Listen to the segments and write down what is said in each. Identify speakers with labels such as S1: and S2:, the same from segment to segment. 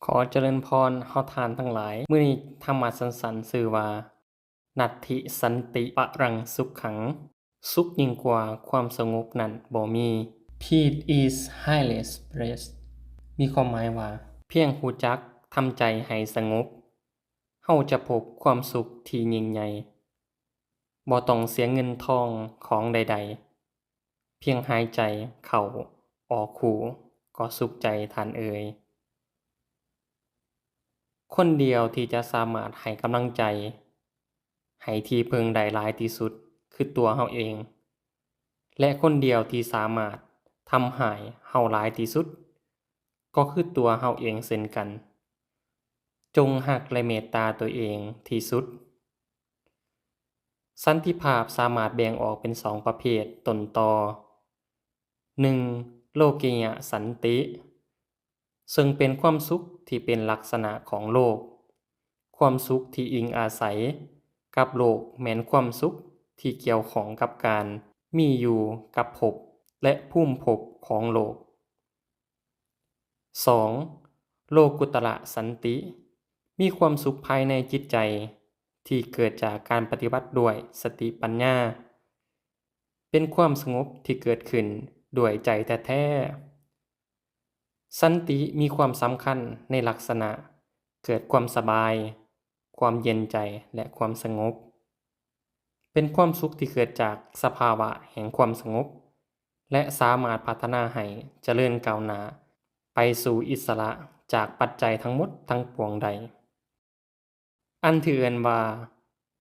S1: ขอเจริญพรเฮาทานทั้งหลาย มื้อนี้ธรรมะสั้นๆชื่อว่า นัตถิสันติปรังสุขขัง สุขยิ่งกว่าความสงบนั้นบ่มี Peace is highest bliss มีความหมายว่า เพียงรู้จักทำใจให้สงบ เฮาจะพบความสุขที่ยิ่งใหญ่ บ่ต้องเสียเงินทองของใดๆ เพียงหายใจเข้าออกหูก็สุขใจท่านเอ่ย คนเดียวที่จะสามารถให้กำลังใจ ให้ที่พึ่งได้หลายที่สุดคือตัวเราเอง และคนเดียวที่สามารถทำให้เราหลายที่สุด ก็คือตัวเราเองเช่นกัน จงรักและเมตตาตัวเองที่สุด สันติภาพสามารถแบ่งออกเป็น2ประเภทต้นตอ 1. โลกิยะสันติ ซึ่งเป็นความสุขที่เป็นลักษณะของโลก ความสุขที่อิงอาศัยกับโลกแม้นความสุขที่เกี่ยวข้องกับการมีอยู่กับภพและภูมิภพของโลก 2. โลกุตระสันติ มีความสุขภายในจิตใจที่เกิดจากการปฏิบัติด้วยสติปัญญา เป็นความสงบที่เกิดขึ้นด้วยใจแท้ๆ สันติมีความสำคัญในลักษณะเกิดความสบาย ความเย็นใจและความสงบ เป็นความสุขที่เกิดจากสภาวะแห่งความสงบ และสามารถพัฒนาให้เจริญก้าวหน้าไปสู่อิสระจากปัจจัยทั้งหมดทั้งปวงใด อันที่เอิ้นว่า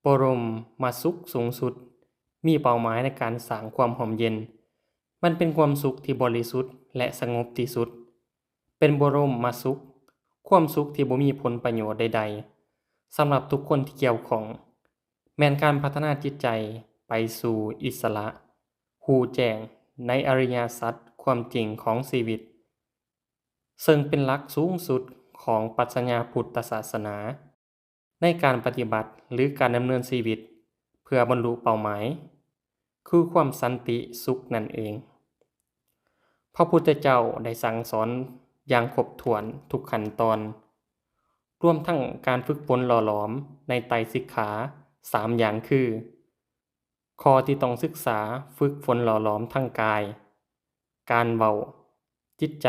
S1: บรมสุขสูงสุด มีเป้าหมายในการสร้างความร่มเย็น มันเป็นความสุขที่บริสุทธิ์และสงบที่สุด เป็นบรมสุข ความสุขที่บ่มีผลประโยชน์ใดๆ สำหรับทุกคนที่เกี่ยวข้อง แม่นการพัฒนาจิตใจไปสู่อิสระ รู้แจ้งในอริยสัจความจริงของชีวิต ซึ่งเป็นหลักสูงสุดของปรัชญาพุทธศาสนา ในการปฏิบัติหรือการดำเนินชีวิตเพื่อบรรลุเป้าหมาย คือความสันติสุขนั่นเอง พระพุทธเจ้าได้สั่งสอนอย่างครบถ้วนทุกขั้นตอน รวมทั้งการฝึกฝนหล่อหลอมในไตรสิกขา3อย่างคือ ข้อที่ต้องศึกษาฝึกฝนหล่อหลอมทั้งกาย การเว้า จิตใจ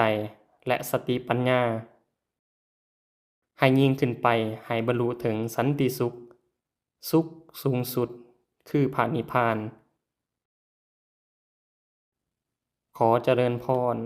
S1: และสติปัญญา ให้ยิ่งขึ้นไปให้บรรลุถึงสันติสุข สุขสูงสุดคือพระนิพพาน ขอเจริญพร